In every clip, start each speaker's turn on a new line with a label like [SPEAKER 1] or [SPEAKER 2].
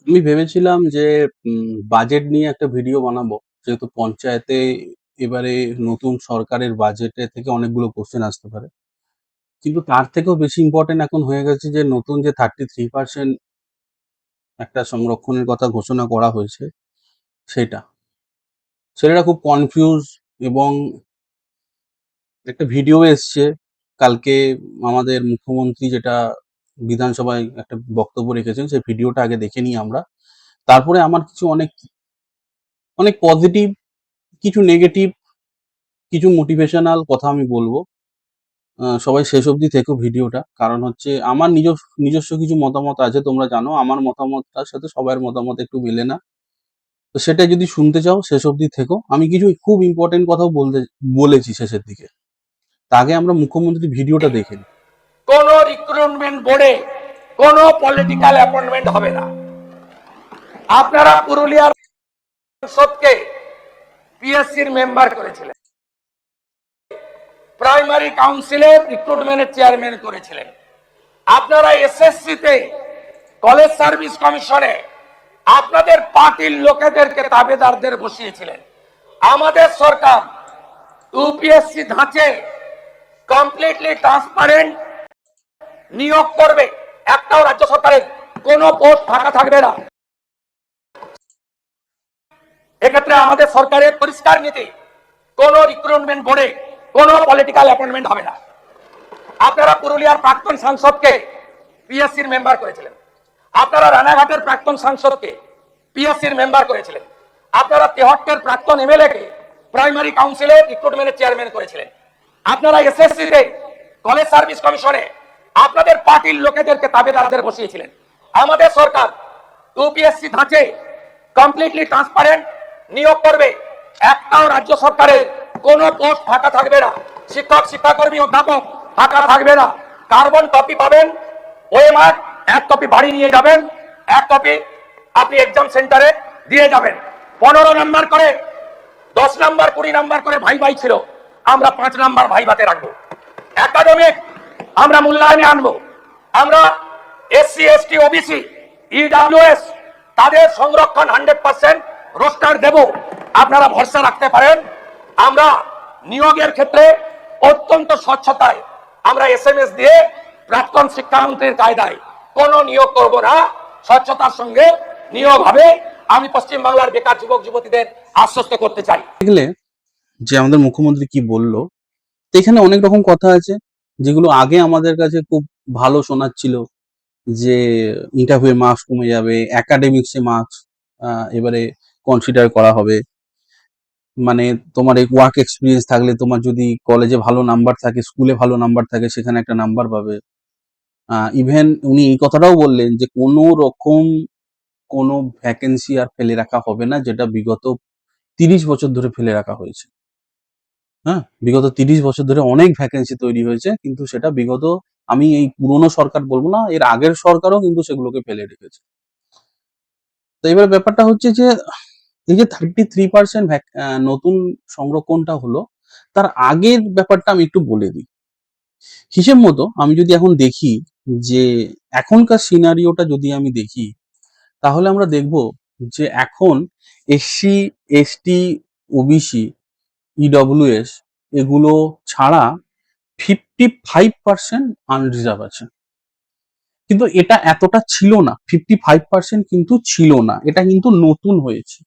[SPEAKER 1] আমি ভেবেছিলাম যে বাজেট নিয়ে একটা ভিডিও বানাবো। যেহেতু পঞ্চায়েতে এবারে নতুন সরকারের বাজেটে থেকে অনেকগুলো কোশ্চেন আসতে পারে। কিন্তু তার থেকেও বেশি ইম্পোর্টেন্ট এখন হয়ে গেছে যে নতুন যে 33% একটা সংরক্ষণের কথা ঘোষণা করা হয়েছে সেটা। ছেলেরা খুব কনফিউজ এবং একটা ভিডিও এসছে কালকে আমাদের মুখ্যমন্ত্রী যেটা বিধানসভায় একটা বক্তব্য রেখেছেন সেই ভিডিওটা আগে দেখে নিই আমরা। তারপরে আমার কিছু অনেক অনেক পজিটিভ, কিছু নেগেটিভ, কিছু মোটিভেশনাল কথা আমি বলবো। সবাই শেষ অবধি থেকো ভিডিওটা। কারণ হচ্ছে আমার নিজস্ব কিছু মতামত আছে, তোমরা জানো আমার মতামতটার সাথে সবার মতামত একটু মেলে না। তো সেটা যদি শুনতে চাও শেষ অবধি থেকো। আমি কিছু খুব ইম্পর্টেন্ট কথাও বলেছি শেষের দিকে। তা আগে আমরা মুখ্যমন্ত্রীর ভিডিওটা দেখে নিই।
[SPEAKER 2] কোন রিক্রুটমেন্ট বোর্ডে কোন পলিটিক্যাল অ্যাপয়েন্টমেন্ট হবে না। আপনারা পুরুলিয়ার সংসদকে পিএসসির মেম্বার করেছিলেন, প্রাইমারি কাউন্সিলের রিক্রুটমেন্টের চেয়ারম্যান করেছিলেন। আপনারা এসএসসিতে কলেজ সার্ভিস কমিশনে আপনাদের পার্টির লোকেদেরকে তাবেদারদের বসিয়েছিলেন। আমাদের সরকার ইউপিএসসি ধাঁচে কমপ্লিটলি ট্রান্সপারেন্ট নিয়োগ করবে, একটাও রাজ্য সরকারের কোনো পোস্ট ফাঁকা থাকবে না। এক্ষেত্রে আমাদের সরকারের পরিষ্কার নীতি, কোন রিক্রুটমেন্ট বোর্ডে কোন পলিটিক্যাল অ্যাপয়েন্টমেন্ট হবে না। আপনারা পুরুলিয়ার প্রাক্তন সাংসদকে পিএসসির মেম্বার করেছিলেন, আপনারা রানাঘাটের প্রাক্তন সাংসদকে পিএসসির মেম্বার করেছিলেন, আপনারা তেহট্টের প্রাক্তন এমএলএ কে প্রাইমারি কাউন্সিলের রিক্রুটমেন্টের চেয়ারম্যান করেছিলেন, আপনারা এসএসসিতে কলেজ সার্ভিস কমিশনে আপনাদের পার্টির লোকেদেরকে তাবেদারদের বসিয়েছিলেন। আমাদের সরকার ইউপিএসসি ধাঁচে কমপ্লিটলি ট্রান্সপারেন্ট নিয়োগ করবে, একটাও রাজ্য সরকারের কোনো পোস্ট ফাঁকা থাকবে না। শিক্ষক, শিক্ষাকর্মী, অধ্যাপক ফাঁকা থাকবে না। কার্বন কপি পাবেন, ওএমআর এক কপি বাড়ি নিয়ে যাবেন, এক কপি আপনি এক্সাম সেন্টারে দিয়ে যাবেন। 15 নাম্বার করে, 10 নাম্বার 20 নাম্বার করে ভাই ভাই ছিল, আমরা 5 নাম্বার ভাই ভাতে রাখবো। একাডেমিক আমরা মূল্যায়নে আনবো। আমরা এসসি এসটি ওবিসি ইডব্লিউএস তাদের সংরক্ষণ 100% রোস্টার দেব, আপনারা ভরসা রাখতে পারেন। আমরা নিয়োগের ক্ষেত্রে অত্যন্ত স্বচ্ছতায় আমরা এসএমএস দিয়ে প্রাক্তন শিক্ষামন্ত্রীর কায়দায় কোন নিয়োগ করব না, স্বচ্ছতার সঙ্গে নিয়োগ হবে। আমি পশ্চিম বাংলার বেকার যুবক যুবতীদের আশ্বস্ত করতে চাই।
[SPEAKER 1] দেখলে যে আমাদের মুখ্যমন্ত্রী কি বললো, তো এখানে অনেক রকম কথা আছে যেগুলো আগে আমাদের কাছে খুব ভালো শোনাচ্ছিল যে ইন্টারভিউ মার্কস কমে যাবে, একাডেমিক্সে মার্কস এবারে কনসিডার করা হবে। মানে তোমার এই ওয়ার্ক এক্সপিরিয়েন্স থাকলে, তোমার যদি কলেজে ভালো নাম্বার থাকে, স্কুলে ভালো নাম্বার থাকে, সেখানে একটা নাম্বার পাবে। ইভেন উনি এই কথাটাও বললেন যে কোনো রকম কোনো ভ্যাকেন্সি আর ফেলে রাখা হবে না, যেটা বিগত 30 বছর ধরে ফেলে রাখা হয়েছে। হ্যাঁ, বিগত 30 বছর ধরে অনেক ভ্যাকেন্সি তৈরি হয়েছে, কিন্তু সেটা বিগত, আমি এই পুরনো সরকার বলবো না, এর আগের সরকারও কিন্তু সেগুলোকে ফেলে রেখেছে। তো এবার ব্যাপারটা হচ্ছে যে এই যে 33% নতুন সংরক্ষণটা হলো, তার আগের ব্যাপারটা আমি একটু বলে দিই। হিসেব মতো আমি যদি এখন দেখি যে এখনকার সিনারিওটা যদি আমি দেখি, তাহলে আমরা দেখব যে এখন এসসি এসটি ওবিসি ইডব্লিউএস এগুলো ছাড়া 55% আনরিজার্ভ আছে। কিন্তু এটা এতটা ছিল না, 55% কিন্তু ছিল না, এটা কিন্তু নতুন হয়েছে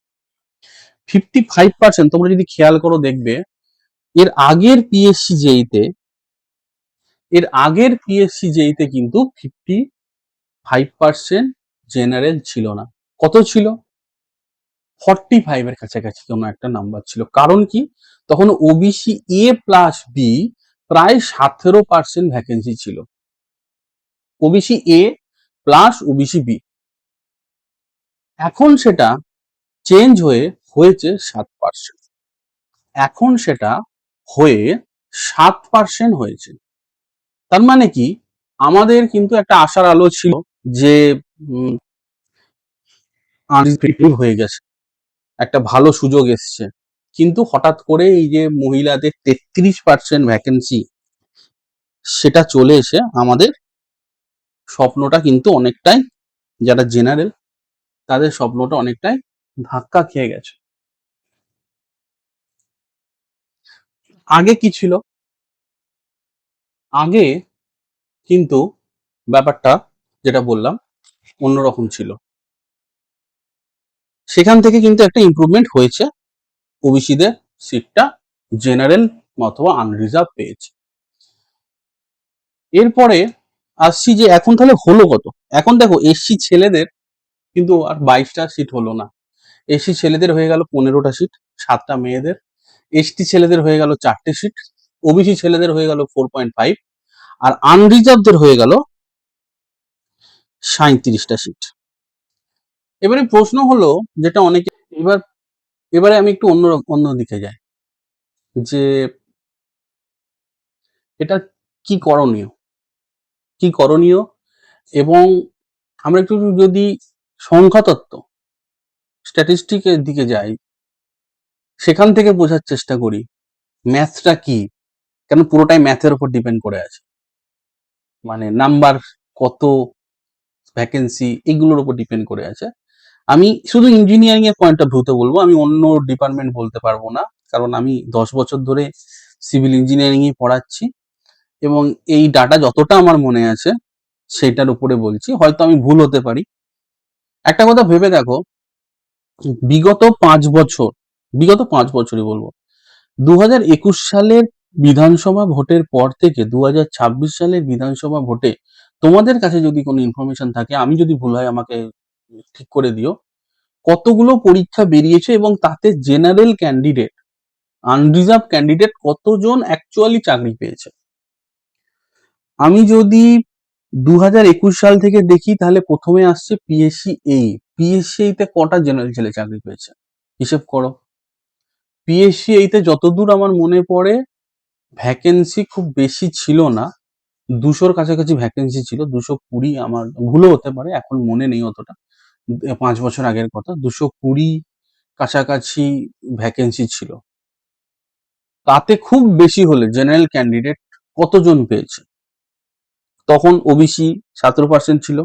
[SPEAKER 1] 55%। তোমরা যদি খেয়াল করো দেখবে এর আগের পিএসসি জেইতে, কিন্তু 55% জেনারেল ছিল না। কত ছিল? 45 এর কাছাকাছি কোনো একটা নাম্বার ছিল। কারণ কি, তখন ওবিসি এ প্লাস বি প্রায় 17% ভ্যাকেন্সি ছিল, OBC A plus OBC B. এখন সেটা চেঞ্জ হয়েছে 7%। এখন সেটা হয়ে 7% হয়েছে। তার মানে কি, আমাদের কিন্তু একটা আশার আলো ছিল যে হয়ে গেছে, একটা ভালো সুযোগ এসছে। কিন্তু হঠাৎ করে এই যে মহিলাদের 33% ভ্যাকেন্সি, সেটা চলে এসে আমাদের স্বপ্নটা কিন্তু অনেকটাই, যারা জেনারেল তাদের স্বপ্নটা অনেকটাই ধাক্কা খেয়ে গেছে। আগে কি ছিল? আগে কিন্তু ব্যাপারটা যেটা বললাম অন্যরকম ছিল। সেখান থেকে কিন্তু একটা ইমপ্রুভমেন্ট হয়েছে, ওবিসিদের সিটটা জেনারেল অথবা আনরিজার্ভ পেয়েছে। এরপরে আসছি যে এখন তাহলে হলো কত। এখন দেখো এসসি ছেলেদের কিন্তু আর 22টা সিট হলো না। এসসি ছেলেদের হয়ে গেল 15টা সিট, 7টা মেয়েদের। এসটি ছেলেদের হয়ে গেল 4টে সিট, ওবিসি ছেলেদের হয়ে গেল 4.5, আর আনরিজার্ভদের হয়ে গেল 37টা সিট। এবারে প্রশ্ন হলো যেটা অনেকে এবার এবারে আমি একটু অন্য দিকে যাই, যে এটা কি করণীয়, কি করণীয়, এবং আমরা একটু যদি সংখ্যাতত্ত্ব স্ট্যাটিস্টিকের দিকে যাই, সেখান থেকে বোঝার চেষ্টা করি ম্যাথটা কি, কেন পুরোটাই ম্যাথের উপর ডিপেন্ড করে আছে, মানে নাম্বার কত, ভ্যাকেন্সি, এগুলোর উপর ডিপেন্ড করে আছে। আমি শুধু ইঞ্জিনিয়ারিং এর পয়েন্ট অফ ভিউতে বলবো, আমি অন্য ডিপার্টমেন্ট বলতে পারবো না, কারণ আমি 10 বছর ধরে সিভিল ইঞ্জিনিয়ারিং এ পড়াচ্ছি এবং এই ডাটা যতটা আমার মনে আছে সেটার উপরে বলছি, হয়তো আমি ভুল হতে পারি। একটা কথা ভেবে দেখো, বিগত 5 বছর, বিগত 5 বছরই বলবো, 2021 সালের বিধানসভা ভোটের পর থেকে 2026 সালের বিধানসভা ভোটে তোমাদের কাছে যদি কোনো ইনফরমেশন থাকে, আমি যদি ভুল হয় আমাকে ঠিক করে দিও, কতগুলো পরীক্ষা বেরিয়েছে এবং তাতে জেনারেল ক্যান্ডিডেট, আনরিজার্ভ ক্যান্ডিডেট কতজন অ্যাকচুয়ালি চাকরি পেয়েছে। আমি যদি 2021 সাল থেকে দেখি, তাহলে প্রথমে আসছে পিএসসি এই। পিএসসি এইতে কটা জেনারেল ছেলে চাকরি পেয়েছে হিসেব করো। পিএসসি এইতে যতদূর আমার মনে পড়ে ভ্যাকেন্সি খুব বেশি ছিল না, 200-র কাছাকাছি ভ্যাকেন্সি ছিল, 220, আমার ভুলও হতে পারে, এখন মনে নেই অতটা, 5 বছর আগের কথা, 220 কাছাকাছি ভ্যাকেন্সি ছিল। তাতে খুব বেশি হলে জেনারেল ক্যান্ডিডেট কতজন পেয়েছে? তখন ওবিসি 17% ছিল।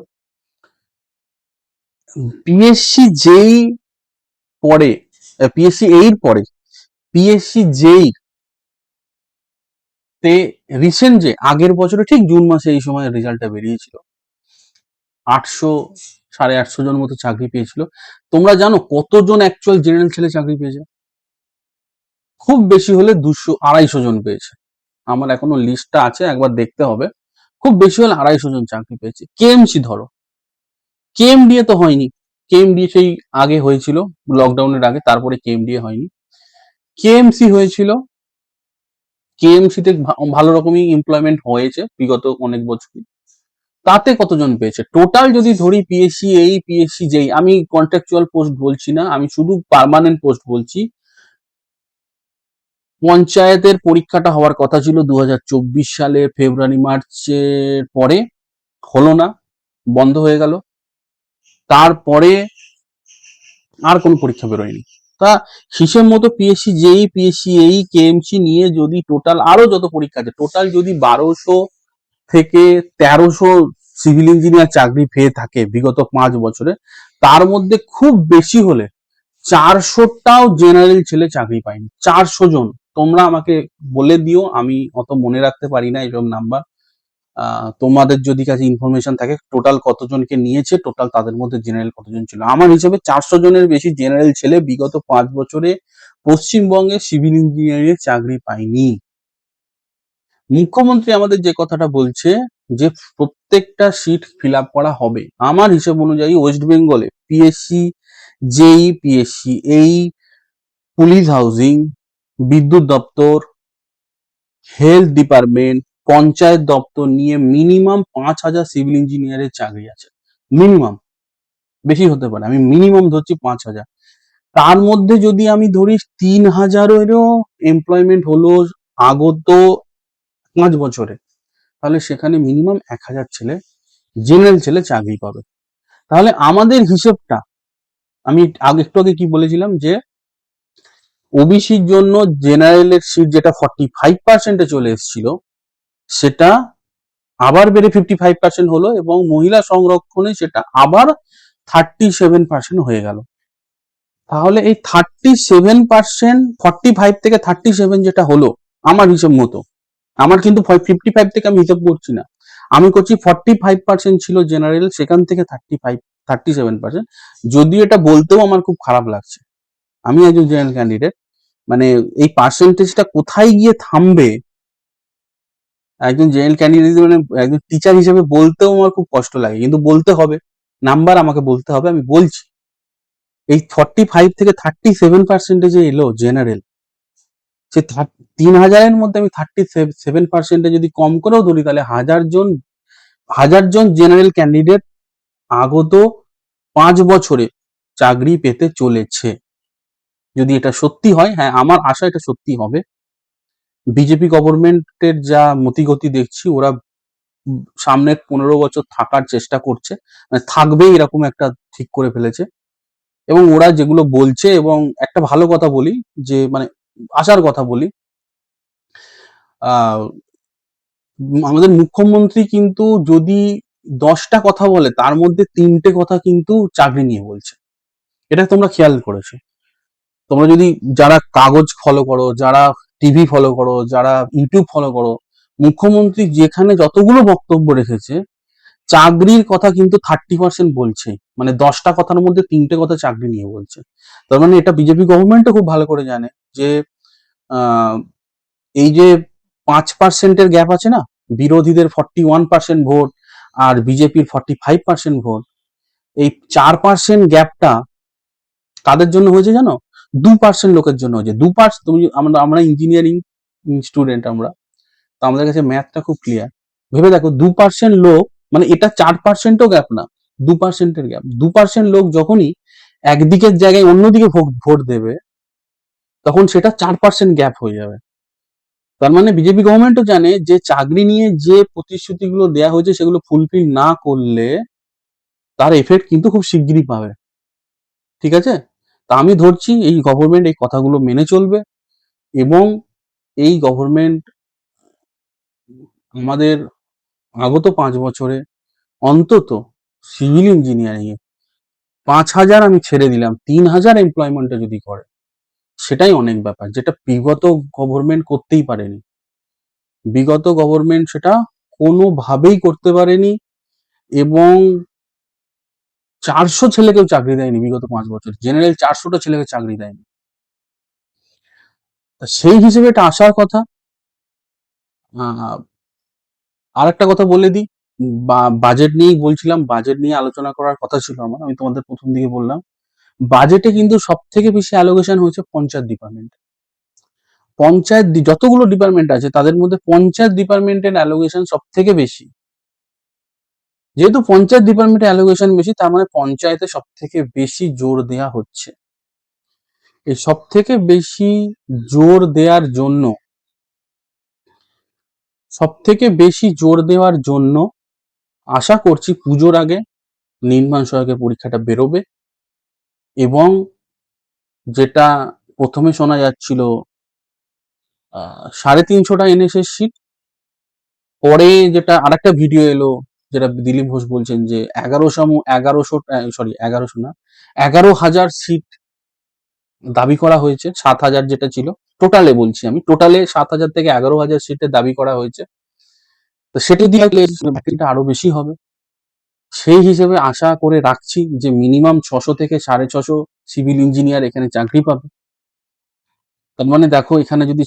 [SPEAKER 1] পিএসসি যেই পরে, পিএসসি এর পরে, পিএসসি যেই তে রিসেন্ট যে আগের বছরে ঠিক জুন মাসে এই সময় রেজাল্টটা বেরিয়েছিল, 800, 850 জন মতো চাকরি পেয়েছিল। তোমরা জানো কতজন অ্যাকচুয়াল জেনারেল ছেলে চাকরি পেয়েছে? খুব বেশি হলে 200-250 জন পেয়েছে। আমার এখনো লিস্টটা আছে, একবার দেখতে হবে। খুব বেশি হলে 250 জন চাকরি পেয়েছে। কেএমসি ধরো, কেএমডিএ তো হয়নি, কেএমডিএ সেই আগে হয়েছিল লকডাউনের আগে, তারপরে কেএমডিএ হয়নি। কেএমসি হয়েছিল, কেএমসি তে ভালো রকমই এমপ্লয়মেন্ট হয়েছে বিগত অনেক বছর। তাতে কতজন পেয়েছে? টোটাল যদি ধরি পিএসসি এই, পিএসসি যেই, আমি কন্ট্রাকচুয়াল পোস্ট বলছি না, আমি শুধু পার্মানেন্ট পোস্ট বলছি। পঞ্চায়েতের পরীক্ষাটা হওয়ার কথা ছিল 2024 সালে ফেব্রুয়ারি মার্চের পরে, হলো না, বন্ধ হয়ে গেল। তারপরে আর কোনো পরীক্ষা বেরোয়নি। তা হিসেব মতো পিএসসি যেই, পিএসসি এই, কেএমসি নিয়ে যদি টোটাল আরো যত পরীক্ষা আছে, টোটাল যদি 1200 থেকে 1300 সিভিল ইঞ্জিনিয়ার চাকরি পেয়ে থাকে বিগত 5 বছরে, তার মধ্যে খুব বেশি হলে 400টাও জেনারেল ছেলে চাকরি পায়নি। 400 জন। তোমরা আমাকে বলে দিও, আমি অত মনে রাখতে পারি না এইসব নাম্বার। তোমাদের যদি কাছে ইনফরমেশন থাকে টোটাল কতজনকে নিয়েছে, টোটাল তাদের মধ্যে জেনারেল কতজন ছিল। আমার হিসেবে 400 জনের বেশি জেনারেল ছেলে বিগত 5 বছরে পশ্চিমবঙ্গে সিভিল ইঞ্জিনিয়ারিং এর চাকরি পায়নি। মুখ্যমন্ত্রী আমাদের যে কথাটা বলছে যে প্রত্যেকটা সিট ফিল আপ করা হবে, আমার হিসেব অনুযায়ী ওয়েস্ট বেঙ্গলে পিএসসি যেই, পিএসসি এই, পুলিশ হাউজিং, বিদ্যুৎ দপ্তর, হেলথ ডিপার্টমেন্ট, পঞ্চায়েত দপ্তর নিয়ে মিনিমাম 5,000 সিভিল ইঞ্জিনিয়ারের চাকরি আছে। মিনিমাম, বেশি হতে পারে, আমি মিনিমাম ধরছি 5,000। তার মধ্যে যদি আমি ধরি 3,000-এরও এমপ্লয়মেন্ট হলো আগত 5 বছরে, তাহলে সেখানে মিনিমাম 1,000 ছেলে, জেনারেল ছেলে চাকরি পাবে। তাহলে আমাদের হিসেবটা, আমি একটু আগে কি বলেছিলাম যে ওবিসির জন্য জেনারেলের সিট যেটা 45%-এ চলে এসেছিল, সেটা আবার বেড়ে 55% হলো এবং মহিলা সংরক্ষণে সেটা আবার 37% হয়ে গেল। তাহলে এই 37%, 45 থেকে 37 যেটা হলো আমার হিসেব মতো, আমার কিন্তু 55 থেকে আমি হিসাব করছি না, আমি করছি 45% ছিল জেনারেল, সেখান থেকে 37%। যদিও এটা বলতেও আমার খুব খারাপ লাগছে, আমি একজন জেনারেল ক্যান্ডিডেট, মানে এই পার্সেন্টেজটা কোথায় গিয়ে থামবে একজন জেনারেল ক্যান্ডিডেট, মানে একজন টিচার হিসেবে বলতেও আমার খুব কষ্ট লাগে, কিন্তু বলতে হবে, নাম্বার আমাকে বলতে হবে, আমি বলছি। এই 45 থেকে 37% যে এলো জেনারেল, সে 3000-এর মধ্যে আমি 37% যদি কম করেও ধরি, তাহলে হাজার জন জেনারেল ক্যান্ডিডেট আগত 5 বছরে চাকরি পেতে চলেছে। যদি এটা সত্যি হয়, হ্যাঁ আমার আশা এটা সত্যি হবে। বিজেপি গভর্নমেন্টের যা মতিগতি দেখছি, ওরা সামনের 15 বছর থাকার চেষ্টা করছে, মানে থাকবেই এরকম একটা ঠিক করে ফেলেছে। এবং ওরা যেগুলো বলছে, এবং একটা ভালো কথা বলি, যে মানে আশার কথা বলি, আহ আমাদের মুখ্যমন্ত্রী কিন্তু যদি 10টা কথা বলে, তার মধ্যে 3টে কথা কিন্তু চাকরি নিয়ে বলছে। এটা তোমরা খেয়াল করেছো? তোমরা যদি যারা কাগজ ফলো করো, যারা টিভি ফলো করো, যারা ইউটিউব ফলো করো, মুখ্যমন্ত্রী যেখানে যতগুলো বক্তব্য রেখেছে, চাকরির কথা কিন্তু 30% বলছে। মানে 10টা কথার মধ্যে 3টে কথা চাকরি নিয়ে বলছে। তার মানে এটা বিজেপি গভর্নমেন্টও খুব ভালো করে জানে যে আহ, এই যে 5%-এর গ্যাপ আছে না, বিরোধীদের 41% ভোট আর বিজেপির 45% ভোট, এই 4% গ্যাপটা কাদের জন্য হয়েছে জানো? 2% লোকের জন্য হয়েছে। 2%, তুমি আমরা ইঞ্জিনিয়ারিং স্টুডেন্ট, আমরা তো আমাদের কাছে ম্যাথটা খুব ক্লিয়ার। ভেবে দেখো, 2% লোক, মানে এটা 4%ও গ্যাপ না, 2%-এর গ্যাপ। 2% লোক যখনই একদিকের জায়গায় অন্যদিকে ভোট দেবে, তখন সেটা 4% গ্যাপ হয়ে যাবে। তার মানে বিজেপি গভর্নমেন্টও জানে যে চাকরি নিয়ে যে প্রতিশ্রুতিগুলো দেয়া হয়েছে, সেগুলো ফুলফিল না করলে তার এফেক্ট কিন্তু খুব শিগগিরই পাবে। ঠিক আছে? তা আমি ধরছি এই গভর্নমেন্ট এই কথাগুলো মেনে চলবে, এবং এই গভর্নমেন্ট আমাদের আগত 5 বছরে অন্তত সিভিল ইঞ্জিনিয়ারিং এ 5,000, আমি ছেড়ে দিলাম, 3,000 এমপ্লয়মেন্টে যদি করে, সেটাই অনেক ব্যাপার, যেটা বিগত গভর্নমেন্ট করতেই পারেনি। বিগত গভর্নমেন্ট সেটা কোনোভাবেই করতে পারেনি, এবং 400 ছেলেকেও চাকরি দেয়নি বিগত 5 বছর, জেনারেল 400টা ছেলেকে চাকরি দেয়নি। তা সেই হিসেবে এটা আসার কথা। আর একটা কথা বলে দিই, বাজেট নিয়েই বলছিলাম, বাজেট নিয়ে আলোচনা করার কথা ছিল আমার, আমি তোমাদের প্রথম দিকে বললাম, বাজেটে কিন্তু সব থেকে বেশি অ্যালোকেশন হয়েছে পঞ্চায়েত ডিপার্টমেন্ট। যতগুলো ডিপার্টমেন্ট আছে, তাদের মধ্যে পঞ্চায়েত ডিপার্টমেন্টের অ্যালোকেশন সব থেকে বেশি। যেহেতু পঞ্চায়েত ডিপার্টমেন্টের অ্যালোকেশন বেশি, তার মানে পঞ্চায়েতে সব থেকে বেশি জোর দেওয়া হচ্ছে। এই সব থেকে বেশি জোর দেওয়ার জন্য, সব থেকে বেশি জোর দেওয়ার জন্য আশা করছি পুজোর আগে নির্মাণ সহায়কের পরীক্ষাটা বেরোবে, এবং যেটা প্রথমে শোনা যাচ্ছিল 350টা এনএসএস সিট, পরে যেটা আরেকটা ভিডিও এলো, যেটা দিলীপ ঘোষ বলছেন যে 11,000 সিট দাবি করা হয়েছে, 7,000 যেটা ছিল, টোটালে বলছি আমি, টোটালে 7,000 থেকে 11,000 সিটের দাবি করা হয়েছে। তো সেটা দিয়ে ভ্যাকেন্সিটা আরো বেশি হবে। সেই হিসেবে আশা করে রাখছি যে মিনিমাম 600 থেকে 650 সিভিল ইঞ্জিনিয়ার এখানে চাকরি পাবে। তার মানে দেখো, এখানে যদি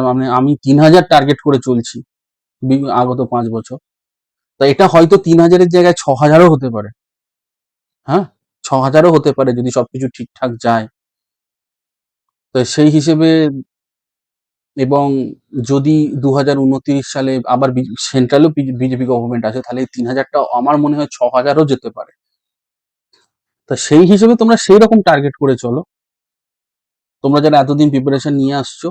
[SPEAKER 1] মানে আমি 3,000 টার্গেট করে চলছি আগত 5 বছর, তা এটা হয়তো 3,000-এর জায়গায় 6,000-ও হতে পারে। হ্যাঁ, 6,000-ও হতে পারে যদি সবকিছু ঠিকঠাক যায়। তো সেই হিসেবে, এবং যদি 2029 সালে আবার সেন্ট্রালও বিজেপি গভর্নমেন্ট আছে, তাহলে 3,000টা আমার মনে হয় 6,000-ও যেতে পারে। তা সেই হিসেবে তোমরা সেই রকম টার্গেট করে চলো। তোমরা যারা এতদিন প্রিপারেশন নিয়ে আসছো,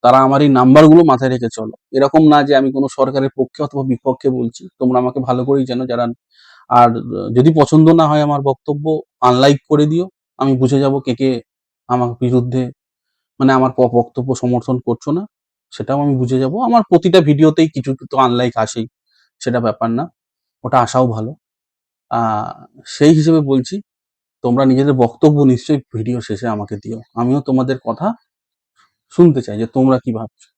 [SPEAKER 1] তারা আমার এই নাম্বারগুলো মাথায় রেখে চলো। এরকম না যে আমি কোনো সরকারের পক্ষে অথবা বিপক্ষে বলছি, তোমরা আমাকে ভালো করেই জানো যারা। আর যদি পছন্দ না হয় আমার বক্তব্য, আনলাইক করে দিও, আমি বুঝে যাব কে কে আমার বিরুদ্ধে, মানে আমার বক্তব্য সমর্থন করছো না, সেটাও আমি বুঝে যাব। আমার প্রতিটা ভিডিওতেই কিছু তো আনলাইক আসেই, সেটা ব্যাপার না, ওটা আসাও ভালো। সেই হিসেবে বলছি, তোমরা নিজেদের বক্তব্য নিশ্চয়ই ভিডিও শেষে আমাকে দিও, আমিও তোমাদের কথা শুনতে চাই যে তোমরা কি ভাবছো।